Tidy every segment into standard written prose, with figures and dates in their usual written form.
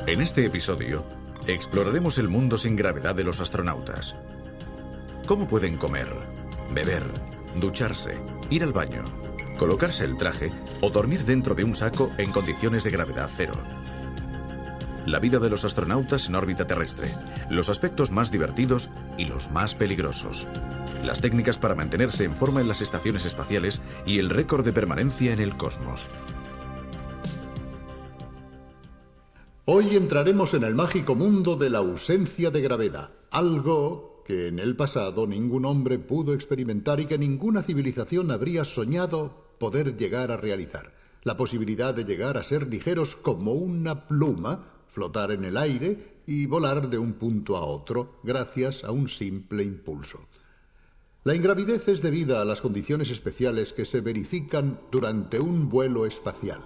En este episodio, exploraremos el mundo sin gravedad de los astronautas. ¿Cómo pueden comer, beber, ducharse, ir al baño, colocarse el traje o dormir dentro de un saco en condiciones de gravedad cero? La vida de los astronautas en órbita terrestre, los aspectos más divertidos y los más peligrosos, las técnicas para mantenerse en forma en las estaciones espaciales y el récord de permanencia en el cosmos. Hoy entraremos en el mágico mundo de la ausencia de gravedad, algo que en el pasado ningún hombre pudo experimentar y que ninguna civilización habría soñado poder llegar a realizar. La posibilidad de llegar a ser ligeros como una pluma, flotar en el aire y volar de un punto a otro gracias a un simple impulso. La ingravidez es debida a las condiciones especiales que se verifican durante un vuelo espacial.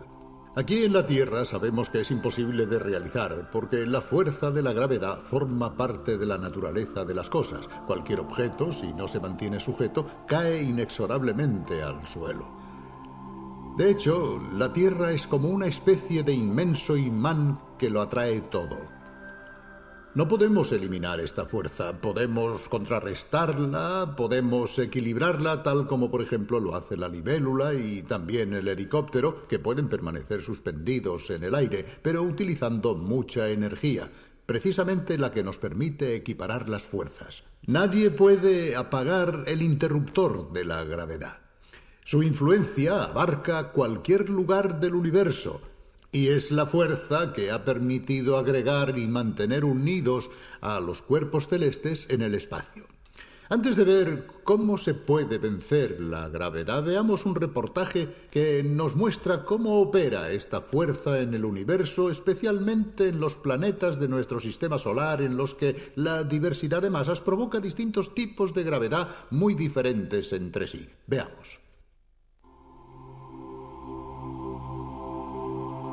Aquí en la Tierra sabemos que es imposible de realizar, porque la fuerza de la gravedad forma parte de la naturaleza de las cosas. Cualquier objeto, si no se mantiene sujeto, cae inexorablemente al suelo. De hecho, la Tierra es como una especie de inmenso imán que lo atrae todo. No podemos eliminar esta fuerza, podemos contrarrestarla, podemos equilibrarla, tal como por ejemplo lo hace la libélula y también el helicóptero, que pueden permanecer suspendidos en el aire, pero utilizando mucha energía, precisamente la que nos permite equiparar las fuerzas. Nadie puede apagar el interruptor de la gravedad. Su influencia abarca cualquier lugar del universo, y es la fuerza que ha permitido agregar y mantener unidos a los cuerpos celestes en el espacio. Antes de ver cómo se puede vencer la gravedad, veamos un reportaje que nos muestra cómo opera esta fuerza en el universo, especialmente en los planetas de nuestro sistema solar, en los que la diversidad de masas provoca distintos tipos de gravedad muy diferentes entre sí. Veamos.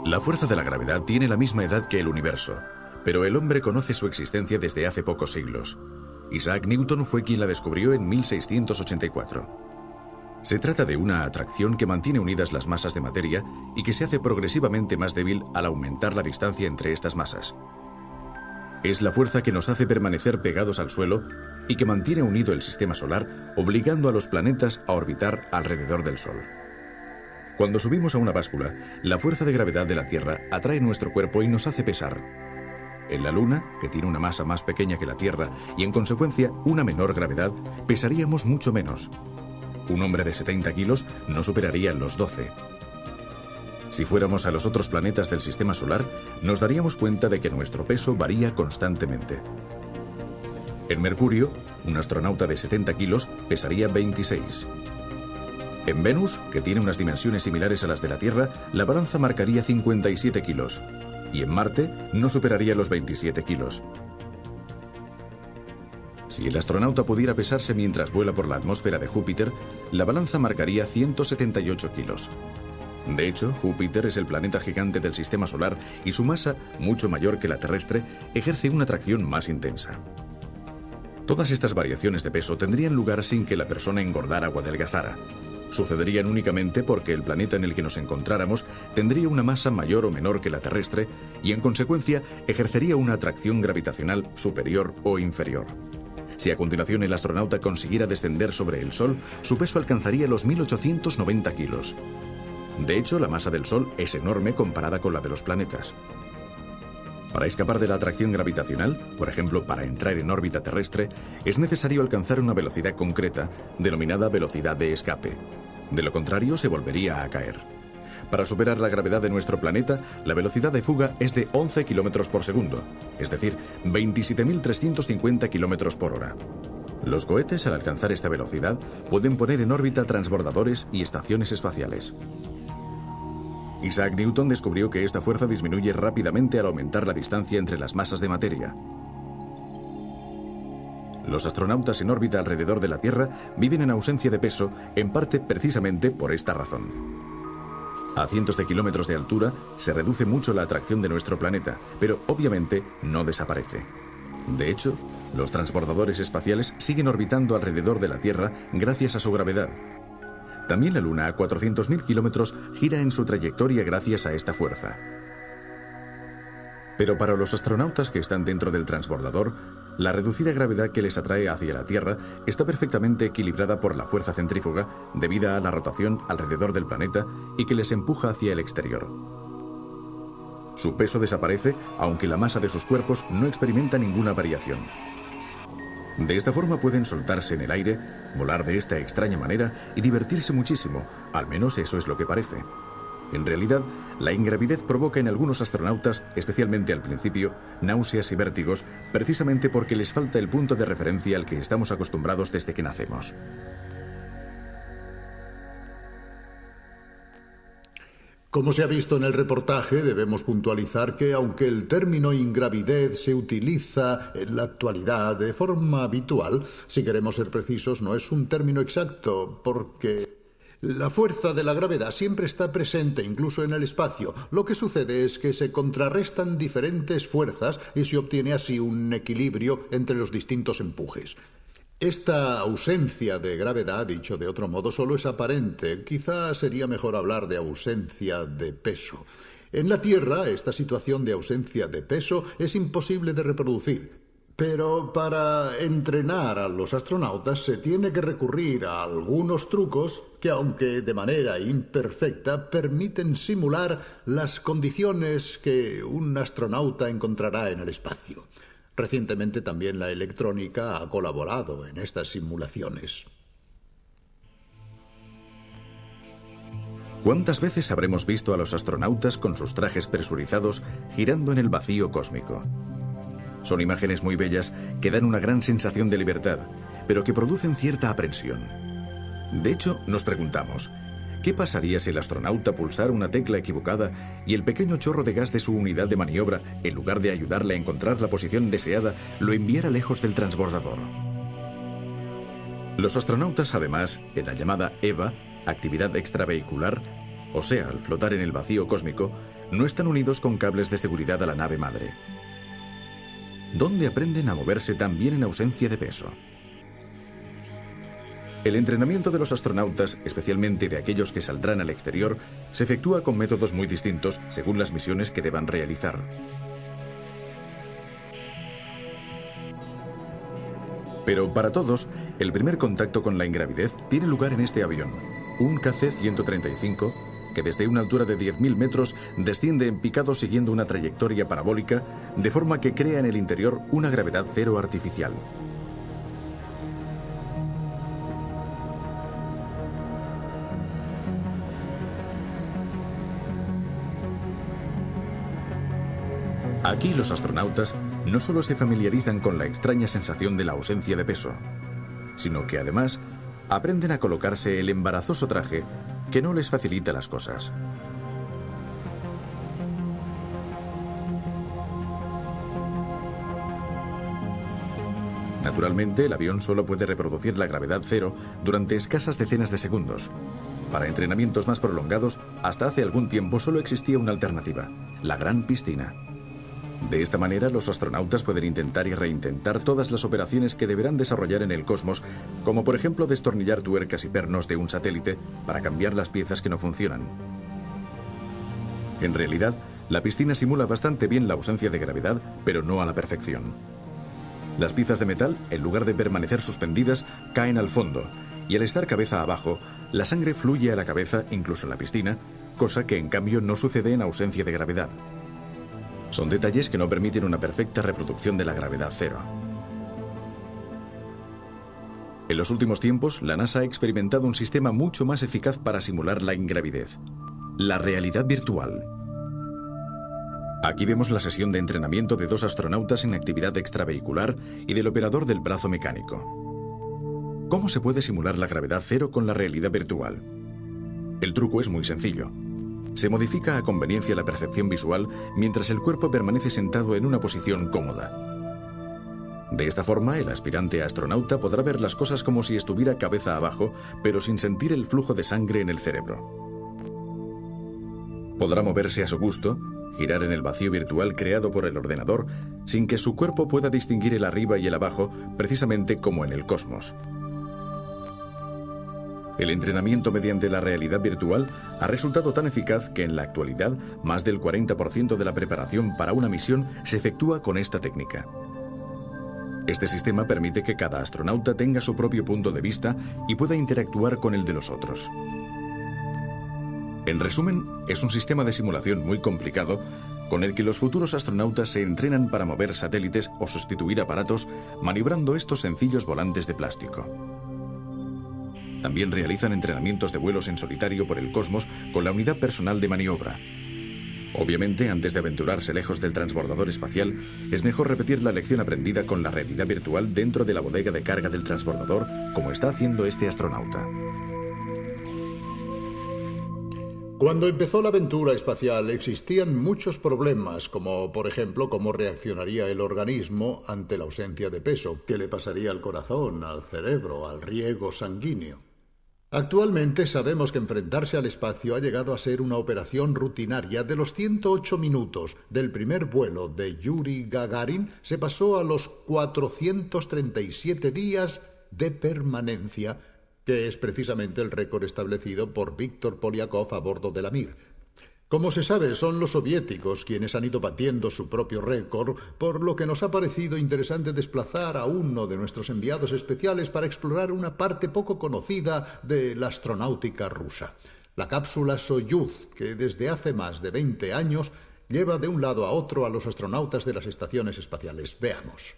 La fuerza de la gravedad tiene la misma edad que el universo, pero el hombre conoce su existencia desde hace pocos siglos. Isaac Newton fue quien la descubrió en 1684. Se trata de una atracción que mantiene unidas las masas de materia y que se hace progresivamente más débil al aumentar la distancia entre estas masas. Es la fuerza que nos hace permanecer pegados al suelo y que mantiene unido el sistema solar, obligando a los planetas a orbitar alrededor del Sol. Cuando subimos a una báscula, la fuerza de gravedad de la Tierra atrae nuestro cuerpo y nos hace pesar. En la Luna, que tiene una masa más pequeña que la Tierra y en consecuencia una menor gravedad, pesaríamos mucho menos. Un hombre de 70 kilos no superaría los 12. Si fuéramos a los otros planetas del sistema solar, nos daríamos cuenta de que nuestro peso varía constantemente. En Mercurio, un astronauta de 70 kilos pesaría 26. En Venus, que tiene unas dimensiones similares a las de la Tierra, la balanza marcaría 57 kilos. Y en Marte no superaría los 27 kilos. Si el astronauta pudiera pesarse mientras vuela por la atmósfera de Júpiter, la balanza marcaría 178 kilos. De hecho, Júpiter es el planeta gigante del sistema solar y su masa, mucho mayor que la terrestre, ejerce una atracción más intensa. Todas estas variaciones de peso tendrían lugar sin que la persona engordara o adelgazara. Sucederían únicamente porque el planeta en el que nos encontráramos tendría una masa mayor o menor que la terrestre y en consecuencia ejercería una atracción gravitacional superior o inferior. Si a continuación el astronauta consiguiera descender sobre el Sol, su peso alcanzaría los 1890 kilos. De hecho, la masa del Sol es enorme comparada con la de los planetas. Para escapar de la atracción gravitacional, por ejemplo, para entrar en órbita terrestre, es necesario alcanzar una velocidad concreta, denominada velocidad de escape. De lo contrario, se volvería a caer. Para superar la gravedad de nuestro planeta, la velocidad de fuga es de 11 km por segundo, es decir, 27.350 km por hora. Los cohetes, al alcanzar esta velocidad, pueden poner en órbita transbordadores y estaciones espaciales. Isaac Newton descubrió que esta fuerza disminuye rápidamente al aumentar la distancia entre las masas de materia. Los astronautas en órbita alrededor de la Tierra viven en ausencia de peso, en parte precisamente por esta razón. A cientos de kilómetros de altura se reduce mucho la atracción de nuestro planeta, pero obviamente no desaparece. De hecho, los transbordadores espaciales siguen orbitando alrededor de la Tierra gracias a su gravedad. También la Luna, a 400.000 kilómetros, gira en su trayectoria gracias a esta fuerza. Pero para los astronautas que están dentro del transbordador, la reducida gravedad que les atrae hacia la Tierra está perfectamente equilibrada por la fuerza centrífuga debida a la rotación alrededor del planeta y que les empuja hacia el exterior. Su peso desaparece, aunque la masa de sus cuerpos no experimenta ninguna variación. De esta forma pueden soltarse en el aire, volar de esta extraña manera y divertirse muchísimo, al menos eso es lo que parece. En realidad, la ingravidez provoca en algunos astronautas, especialmente al principio, náuseas y vértigos, precisamente porque les falta el punto de referencia al que estamos acostumbrados desde que nacemos. Como se ha visto en el reportaje, debemos puntualizar que aunque el término ingravidez se utiliza en la actualidad de forma habitual, si queremos ser precisos, no es un término exacto, porque la fuerza de la gravedad siempre está presente, incluso en el espacio. Lo que sucede es que se contrarrestan diferentes fuerzas y se obtiene así un equilibrio entre los distintos empujes. Esta ausencia de gravedad, dicho de otro modo, solo es aparente. Quizá sería mejor hablar de ausencia de peso. En la Tierra, esta situación de ausencia de peso es imposible de reproducir. Pero para entrenar a los astronautas se tiene que recurrir a algunos trucos que, aunque de manera imperfecta, permiten simular las condiciones que un astronauta encontrará en el espacio. Recientemente también la electrónica ha colaborado en estas simulaciones. ¿Cuántas veces habremos visto a los astronautas con sus trajes presurizados girando en el vacío cósmico? Son imágenes muy bellas que dan una gran sensación de libertad, pero que producen cierta aprensión. De hecho, nos preguntamos, ¿qué pasaría si el astronauta pulsara una tecla equivocada y el pequeño chorro de gas de su unidad de maniobra, en lugar de ayudarle a encontrar la posición deseada, lo enviara lejos del transbordador? Los astronautas, además, en la llamada EVA, actividad extravehicular, o sea, al flotar en el vacío cósmico, no están unidos con cables de seguridad a la nave madre. ¿Dónde aprenden a moverse tan bien en ausencia de peso? El entrenamiento de los astronautas, especialmente de aquellos que saldrán al exterior, se efectúa con métodos muy distintos según las misiones que deban realizar. Pero para todos, el primer contacto con la ingravidez tiene lugar en este avión, un KC-135, que desde una altura de 10.000 metros desciende en picado siguiendo una trayectoria parabólica, de forma que crea en el interior una gravedad cero artificial. Aquí los astronautas no solo se familiarizan con la extraña sensación de la ausencia de peso, sino que además aprenden a colocarse el embarazoso traje que no les facilita las cosas. Naturalmente, el avión solo puede reproducir la gravedad cero durante escasas decenas de segundos. Para entrenamientos más prolongados, hasta hace algún tiempo solo existía una alternativa, la gran piscina. De esta manera, los astronautas pueden intentar y reintentar todas las operaciones que deberán desarrollar en el cosmos, como por ejemplo destornillar tuercas y pernos de un satélite para cambiar las piezas que no funcionan. En realidad, la piscina simula bastante bien la ausencia de gravedad, pero no a la perfección. Las piezas de metal, en lugar de permanecer suspendidas, caen al fondo, y al estar cabeza abajo, la sangre fluye a la cabeza, incluso en la piscina, cosa que en cambio no sucede en ausencia de gravedad. Son detalles que no permiten una perfecta reproducción de la gravedad cero. En los últimos tiempos, la NASA ha experimentado un sistema mucho más eficaz para simular la ingravidez: la realidad virtual. Aquí vemos la sesión de entrenamiento de dos astronautas en actividad extravehicular y del operador del brazo mecánico. ¿Cómo se puede simular la gravedad cero con la realidad virtual? El truco es muy sencillo. Se modifica a conveniencia la percepción visual mientras el cuerpo permanece sentado en una posición cómoda. De esta forma, el aspirante a astronauta podrá ver las cosas como si estuviera cabeza abajo, pero sin sentir el flujo de sangre en el cerebro. Podrá moverse a su gusto, girar en el vacío virtual creado por el ordenador, sin que su cuerpo pueda distinguir el arriba y el abajo, precisamente como en el cosmos. El entrenamiento mediante la realidad virtual ha resultado tan eficaz que en la actualidad más del 40% de la preparación para una misión se efectúa con esta técnica. Este sistema permite que cada astronauta tenga su propio punto de vista y pueda interactuar con el de los otros. En resumen, es un sistema de simulación muy complicado con el que los futuros astronautas se entrenan para mover satélites o sustituir aparatos maniobrando estos sencillos volantes de plástico. También realizan entrenamientos de vuelos en solitario por el cosmos con la unidad personal de maniobra. Obviamente, antes de aventurarse lejos del transbordador espacial, es mejor repetir la lección aprendida con la realidad virtual dentro de la bodega de carga del transbordador, como está haciendo este astronauta. Cuando empezó la aventura espacial existían muchos problemas, como por ejemplo cómo reaccionaría el organismo ante la ausencia de peso, qué le pasaría al corazón, al cerebro, al riego sanguíneo. Actualmente sabemos que enfrentarse al espacio ha llegado a ser una operación rutinaria. De los 108 minutos del primer vuelo de Yuri Gagarin se pasó a los 437 días de permanencia, que es precisamente el récord establecido por Víctor Polyakov a bordo de la Mir. Como se sabe, son los soviéticos quienes han ido batiendo su propio récord, por lo que nos ha parecido interesante desplazar a uno de nuestros enviados especiales para explorar una parte poco conocida de la astronáutica rusa. La cápsula Soyuz, que desde hace más de 20 años lleva de un lado a otro a los astronautas de las estaciones espaciales. Veamos.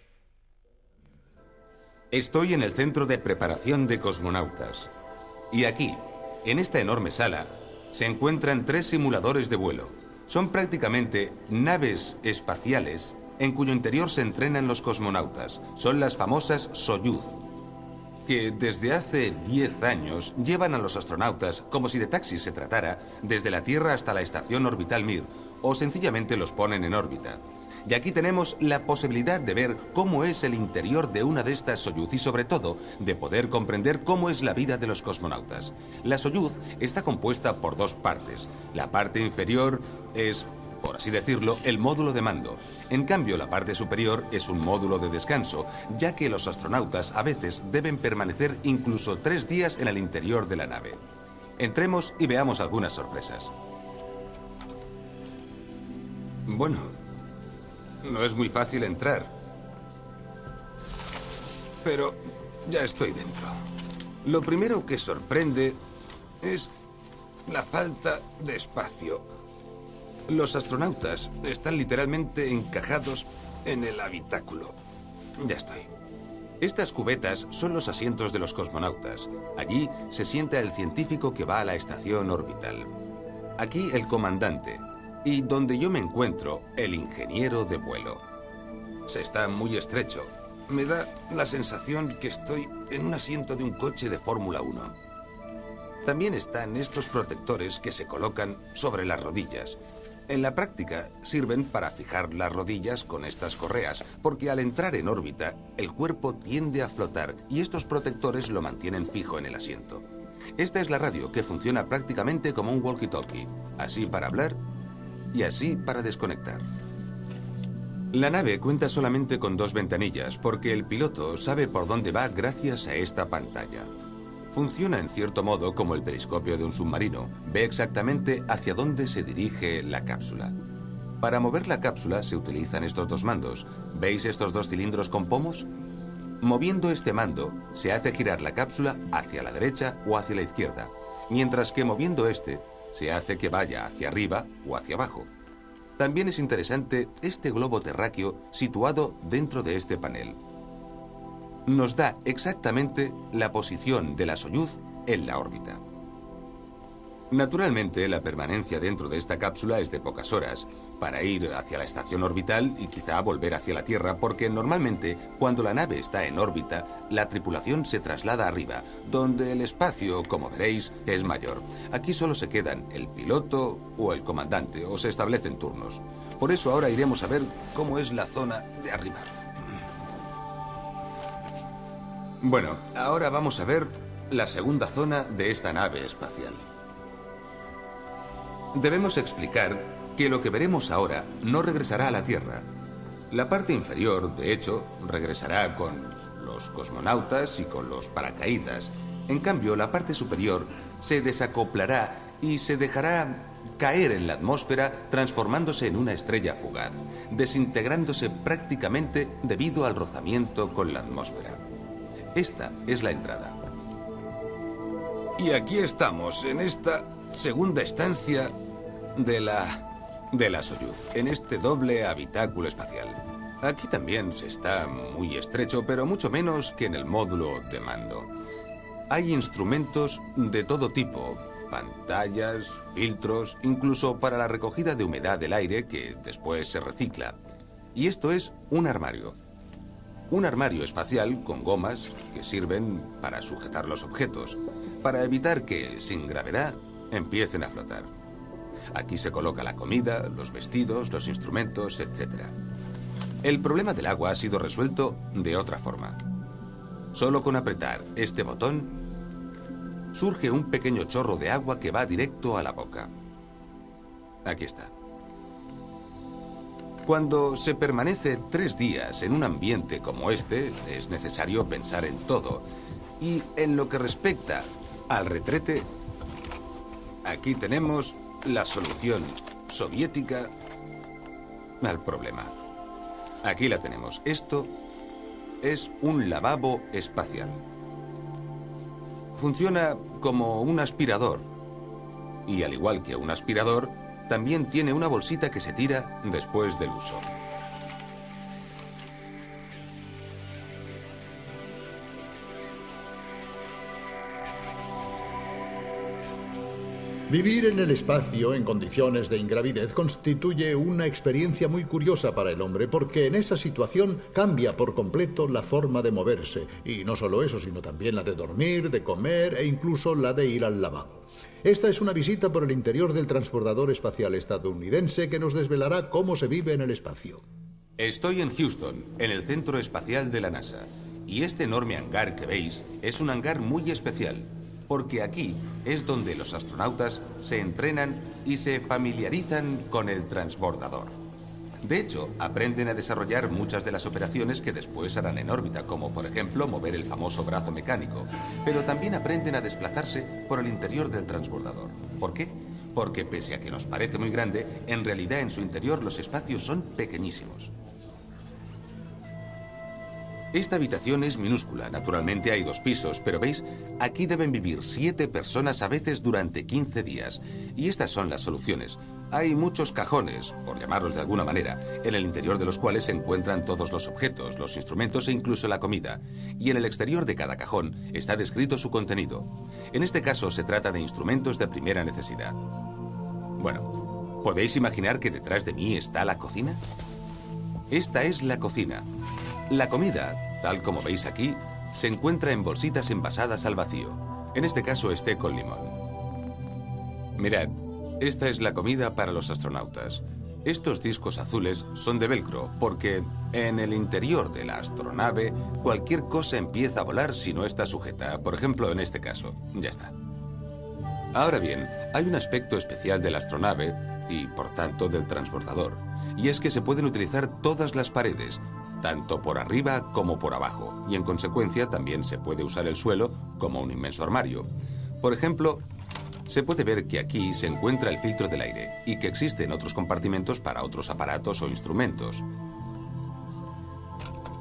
Estoy en el centro de preparación de cosmonautas. Y aquí, en esta enorme sala, se encuentran 3 simuladores de vuelo. Son prácticamente naves espaciales en cuyo interior se entrenan los cosmonautas. Son las famosas Soyuz, que desde hace 10 años llevan a los astronautas, como si de taxis se tratara, desde la Tierra hasta la estación orbital Mir, o sencillamente los ponen en órbita. Y aquí tenemos la posibilidad de ver cómo es el interior de una de estas Soyuz y sobre todo de poder comprender cómo es la vida de los cosmonautas. La Soyuz está compuesta por 2 partes. La parte inferior es, por así decirlo, el módulo de mando. En cambio, la parte superior es un módulo de descanso, ya que los astronautas a veces deben permanecer incluso 3 días en el interior de la nave. Entremos y veamos algunas sorpresas. Bueno, no es muy fácil entrar, pero ya estoy dentro. Lo primero que sorprende es la falta de espacio. Los astronautas están literalmente encajados en el habitáculo. Ya estoy. Estas cubetas son los asientos de los cosmonautas. Allí se sienta el científico que va a la estación orbital. Aquí el comandante. Y donde yo me encuentro, el ingeniero de vuelo. Se está muy estrecho. Me da la sensación que estoy en un asiento de un coche de Fórmula 1. También están estos protectores que se colocan sobre las rodillas. En la práctica sirven para fijar las rodillas con estas correas, porque al entrar en órbita, el cuerpo tiende a flotar y estos protectores lo mantienen fijo en el asiento. Esta es la radio, que funciona prácticamente como un walkie-talkie, así para hablar y así para desconectar. La nave cuenta solamente con 2 ventanillas, porque el piloto sabe por dónde va gracias a esta pantalla. Funciona en cierto modo como el periscopio de un submarino. Ve exactamente hacia dónde se dirige la cápsula. Para mover la cápsula se utilizan estos 2 mandos. ¿Veis estos 2 cilindros con pomos? Moviendo este mando, se hace girar la cápsula hacia la derecha o hacia la izquierda, mientras que moviendo este, se hace que vaya hacia arriba o hacia abajo. También es interesante este globo terráqueo situado dentro de este panel. Nos da exactamente la posición de la Soyuz en la órbita. Naturalmente, la permanencia dentro de esta cápsula es de pocas horas, para ir hacia la estación orbital y quizá volver hacia la Tierra, porque normalmente, cuando la nave está en órbita, la tripulación se traslada arriba, donde el espacio, como veréis, es mayor. Aquí solo se quedan el piloto o el comandante, o se establecen turnos. Por eso ahora iremos a ver cómo es la zona de arriba. Bueno, ahora vamos a ver la segunda zona de esta nave espacial. Debemos explicar que lo que veremos ahora no regresará a la Tierra. La parte inferior, de hecho, regresará con los cosmonautas y con los paracaídas. En cambio, la parte superior se desacoplará y se dejará caer en la atmósfera, transformándose en una estrella fugaz, desintegrándose prácticamente debido al rozamiento con la atmósfera. Esta es la entrada. Y aquí estamos, en esta segunda estancia de la Soyuz, en este doble habitáculo espacial. Aquí también se está muy estrecho, pero mucho menos que en el módulo de mando. Hay instrumentos de todo tipo, pantallas, filtros, incluso para la recogida de humedad del aire que después se recicla. Y esto es un armario. Un armario espacial con gomas que sirven para sujetar los objetos, para evitar que, sin gravedad, empiecen a flotar. Aquí se coloca la comida, los vestidos, los instrumentos, etc. El problema del agua ha sido resuelto de otra forma. Solo con apretar este botón, surge un pequeño chorro de agua que va directo a la boca. Aquí está. Cuando se permanece 3 días en un ambiente como este, es necesario pensar en todo. Y en lo que respecta al retrete, aquí tenemos la solución soviética al problema. Aquí la tenemos. Esto es un lavabo espacial. Funciona como un aspirador. Y al igual que un aspirador, también tiene una bolsita que se tira después del uso. Vivir en el espacio en condiciones de ingravidez constituye una experiencia muy curiosa para el hombre, porque en esa situación cambia por completo la forma de moverse. Y no solo eso, sino también la de dormir, de comer e incluso la de ir al lavabo. Esta es una visita por el interior del transbordador espacial estadounidense que nos desvelará cómo se vive en el espacio. Estoy en Houston, en el centro espacial de la NASA. Y este enorme hangar que veis es un hangar muy especial, porque aquí es donde los astronautas se entrenan y se familiarizan con el transbordador. De hecho, aprenden a desarrollar muchas de las operaciones que después harán en órbita, como por ejemplo mover el famoso brazo mecánico, pero también aprenden a desplazarse por el interior del transbordador. ¿Por qué? Porque pese a que nos parece muy grande, en realidad en su interior los espacios son pequeñísimos. Esta habitación es minúscula, naturalmente hay 2 pisos, pero ¿veis? Aquí deben vivir 7 personas a veces durante 15 días. Y estas son las soluciones. Hay muchos cajones, por llamarlos de alguna manera, en el interior de los cuales se encuentran todos los objetos, los instrumentos e incluso la comida. Y en el exterior de cada cajón está descrito su contenido. En este caso se trata de instrumentos de primera necesidad. Bueno, ¿podéis imaginar que detrás de mí está la cocina? Esta es la cocina. La comida, tal como veis aquí, se encuentra en bolsitas envasadas al vacío. En este caso, té con limón. Mirad, esta es la comida para los astronautas. Estos discos azules son de velcro, porque en el interior de la astronave cualquier cosa empieza a volar si no está sujeta. Por ejemplo, en este caso. Ya está. Ahora bien, hay un aspecto especial de la astronave y, por tanto, del transbordador. Y es que se pueden utilizar todas las paredes, tanto por arriba como por abajo, y en consecuencia también se puede usar el suelo como un inmenso armario. Por ejemplo, se puede ver que aquí se encuentra el filtro del aire y que existen otros compartimentos para otros aparatos o instrumentos.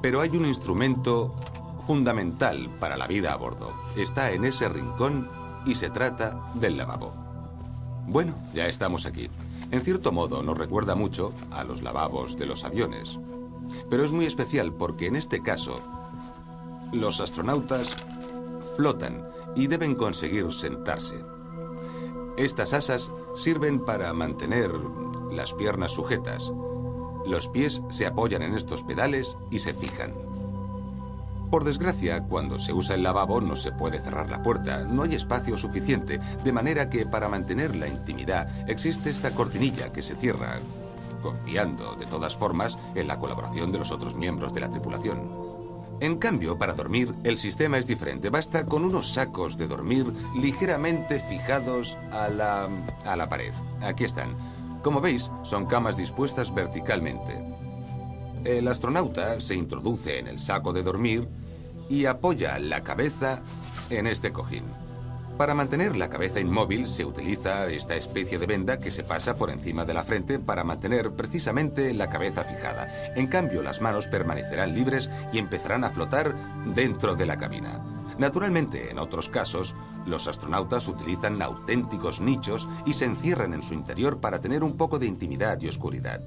Pero hay un instrumento fundamental para la vida a bordo. Está en ese rincón y se trata del lavabo. Bueno, ya estamos aquí. En cierto modo nos recuerda mucho a los lavabos de los aviones. Pero es muy especial porque en este caso los astronautas flotan y deben conseguir sentarse. Estas asas sirven para mantener las piernas sujetas. Los pies se apoyan en estos pedales y se fijan. Por desgracia, cuando se usa el lavabo no se puede cerrar la puerta, no hay espacio suficiente, de manera que para mantener la intimidad existe esta cortinilla que se cierra, confiando de todas formas en la colaboración de los otros miembros de la tripulación. En cambio, para dormir, el sistema es diferente. Basta con unos sacos de dormir ligeramente fijados a la pared. Aquí están. Como veis, son camas dispuestas verticalmente. El astronauta se introduce en el saco de dormir y apoya la cabeza en este cojín. Para mantener la cabeza inmóvil se utiliza esta especie de venda que se pasa por encima de la frente para mantener precisamente la cabeza fijada. En cambio, las manos permanecerán libres y empezarán a flotar dentro de la cabina. Naturalmente, en otros casos, los astronautas utilizan auténticos nichos y se encierran en su interior para tener un poco de intimidad y oscuridad.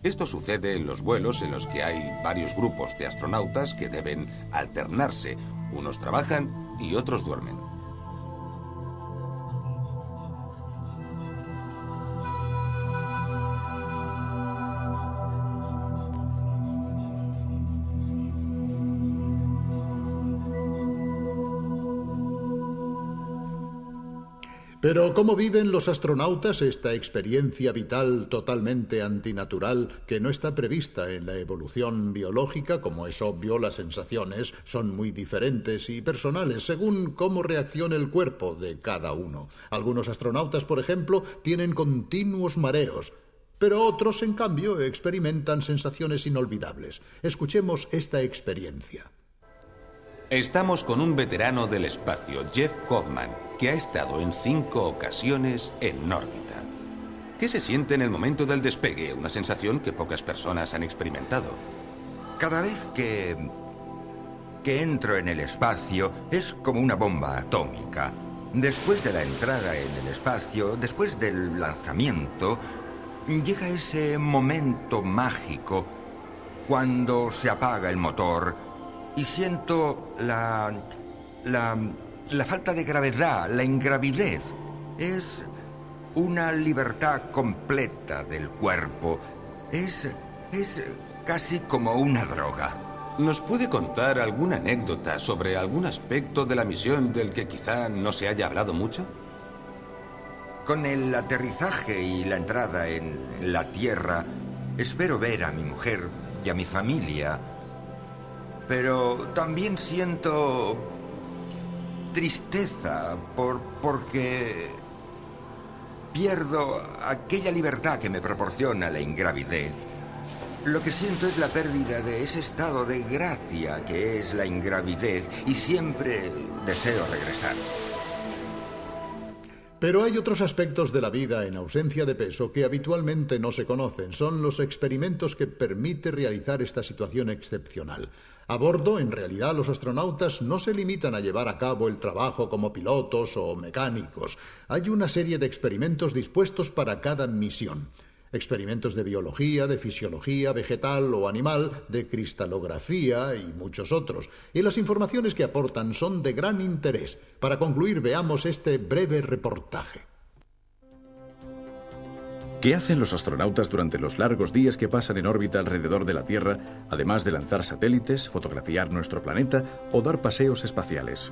Esto sucede en los vuelos en los que hay varios grupos de astronautas que deben alternarse. Unos trabajan y otros duermen. Pero ¿cómo viven los astronautas esta experiencia vital totalmente antinatural que no está prevista en la evolución biológica? Como es obvio, las sensaciones son muy diferentes y personales según cómo reaccione el cuerpo de cada uno. Algunos astronautas, por ejemplo, tienen continuos mareos, pero otros, en cambio, experimentan sensaciones inolvidables. Escuchemos esta experiencia. Estamos con un veterano del espacio, Jeff Hoffman, que ha estado en 5 ocasiones en órbita. ¿Qué se siente en el momento del despegue? Una sensación que pocas personas han experimentado. Cada vez que entro en el espacio es como una bomba atómica. Después de la entrada en el espacio, después del lanzamiento, llega ese momento mágico cuando se apaga el motor y siento la falta de gravedad, la ingravidez. Es una libertad completa del cuerpo. Es casi como una droga. ¿Nos puede contar alguna anécdota sobre algún aspecto de la misión del que quizá no se haya hablado mucho? Con el aterrizaje y la entrada en la Tierra, espero ver a mi mujer y a mi familia. Pero también siento tristeza porque pierdo aquella libertad que me proporciona la ingravidez. Lo que siento es la pérdida de ese estado de gracia que es la ingravidez y siempre deseo regresar. Pero hay otros aspectos de la vida en ausencia de peso que habitualmente no se conocen. Son los experimentos que permite realizar esta situación excepcional. A bordo, en realidad, los astronautas no se limitan a llevar a cabo el trabajo como pilotos o mecánicos. Hay una serie de experimentos dispuestos para cada misión. Experimentos de biología, de fisiología vegetal o animal, de cristalografía y muchos otros. Y las informaciones que aportan son de gran interés. Para concluir, veamos este breve reportaje. ¿Qué hacen los astronautas durante los largos días que pasan en órbita alrededor de la Tierra, además de lanzar satélites, fotografiar nuestro planeta o dar paseos espaciales?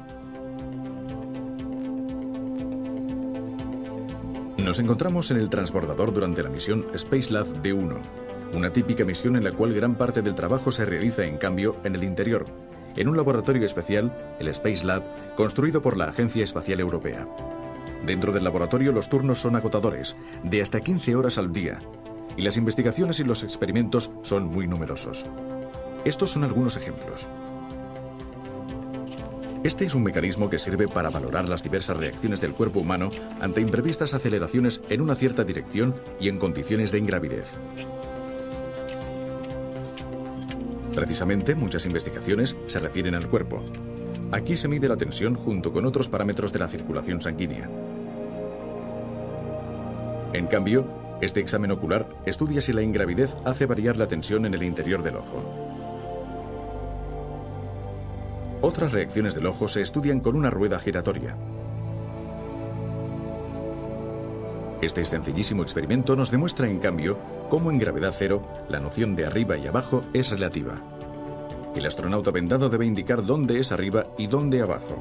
Nos encontramos en el transbordador durante la misión Spacelab D1, una típica misión en la cual gran parte del trabajo se realiza, en cambio, en el interior, en un laboratorio especial, el Spacelab, construido por la Agencia Espacial Europea. Dentro del laboratorio los turnos son agotadores, de hasta 15 horas al día, y las investigaciones y los experimentos son muy numerosos. Estos son algunos ejemplos. Este es un mecanismo que sirve para valorar las diversas reacciones del cuerpo humano ante imprevistas aceleraciones en una cierta dirección y en condiciones de ingravidez. Precisamente, muchas investigaciones se refieren al cuerpo. Aquí se mide la tensión junto con otros parámetros de la circulación sanguínea. En cambio, este examen ocular estudia si la ingravidez hace variar la tensión en el interior del ojo. Otras reacciones del ojo se estudian con una rueda giratoria. Este sencillísimo experimento nos demuestra, en cambio, cómo en gravedad cero la noción de arriba y abajo es relativa. El astronauta vendado debe indicar dónde es arriba y dónde abajo.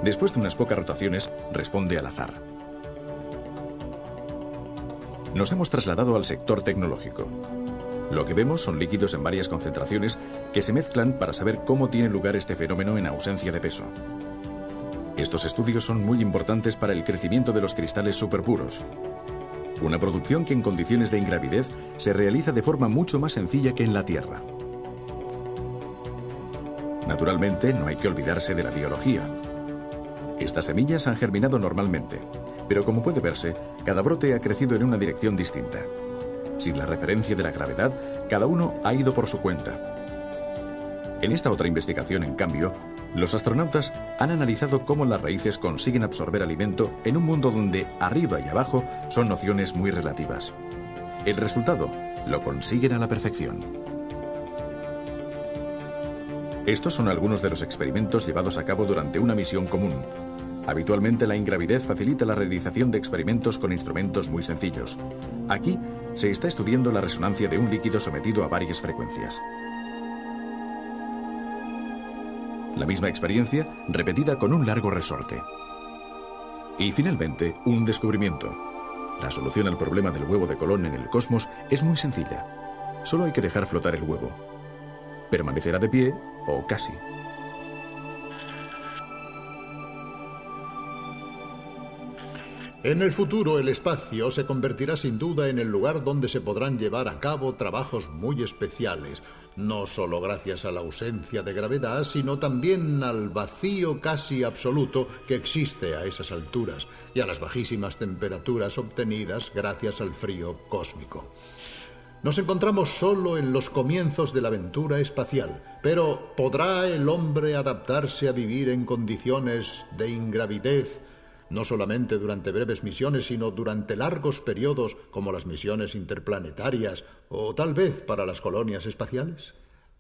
Después de unas pocas rotaciones, responde al azar. Nos hemos trasladado al sector tecnológico. Lo que vemos son líquidos en varias concentraciones que se mezclan para saber cómo tiene lugar este fenómeno en ausencia de peso. Estos estudios son muy importantes para el crecimiento de los cristales superpuros. Una producción que en condiciones de ingravidez se realiza de forma mucho más sencilla que en la Tierra. Naturalmente, no hay que olvidarse de la biología. Estas semillas han germinado normalmente, pero como puede verse, cada brote ha crecido en una dirección distinta. Sin la referencia de la gravedad, cada uno ha ido por su cuenta. En esta otra investigación, en cambio, los astronautas han analizado cómo las raíces consiguen absorber alimento en un mundo donde arriba y abajo son nociones muy relativas. El resultado lo consiguen a la perfección. Estos son algunos de los experimentos llevados a cabo durante una misión común. Habitualmente la ingravidez facilita la realización de experimentos con instrumentos muy sencillos. Aquí se está estudiando la resonancia de un líquido sometido a varias frecuencias. La misma experiencia repetida con un largo resorte. Y finalmente, un descubrimiento. La solución al problema del huevo de Colón en el cosmos es muy sencilla. Solo hay que dejar flotar el huevo. Permanecerá de pie, o casi. En el futuro, el espacio se convertirá sin duda en el lugar donde se podrán llevar a cabo trabajos muy especiales, no solo gracias a la ausencia de gravedad, sino también al vacío casi absoluto que existe a esas alturas y a las bajísimas temperaturas obtenidas gracias al frío cósmico. Nos encontramos solo en los comienzos de la aventura espacial, pero ¿podrá el hombre adaptarse a vivir en condiciones de ingravidez, no solamente durante breves misiones, sino durante largos periodos como las misiones interplanetarias o tal vez para las colonias espaciales?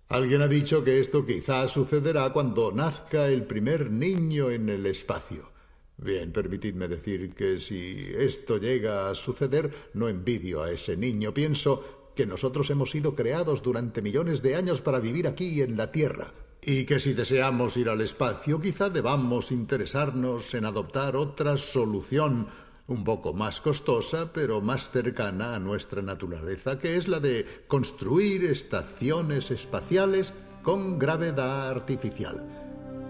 Alguien ha dicho que esto quizás sucederá cuando nazca el primer niño en el espacio. Bien, permitidme decir que si esto llega a suceder, no envidio a ese niño. Pienso que nosotros hemos sido creados durante millones de años para vivir aquí en la Tierra. Y que si deseamos ir al espacio, quizá debamos interesarnos en adoptar otra solución un poco más costosa, pero más cercana a nuestra naturaleza, que es la de construir estaciones espaciales con gravedad artificial.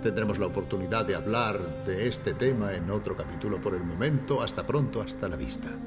Tendremos la oportunidad de hablar de este tema en otro capítulo. Por el momento, hasta pronto, hasta la vista.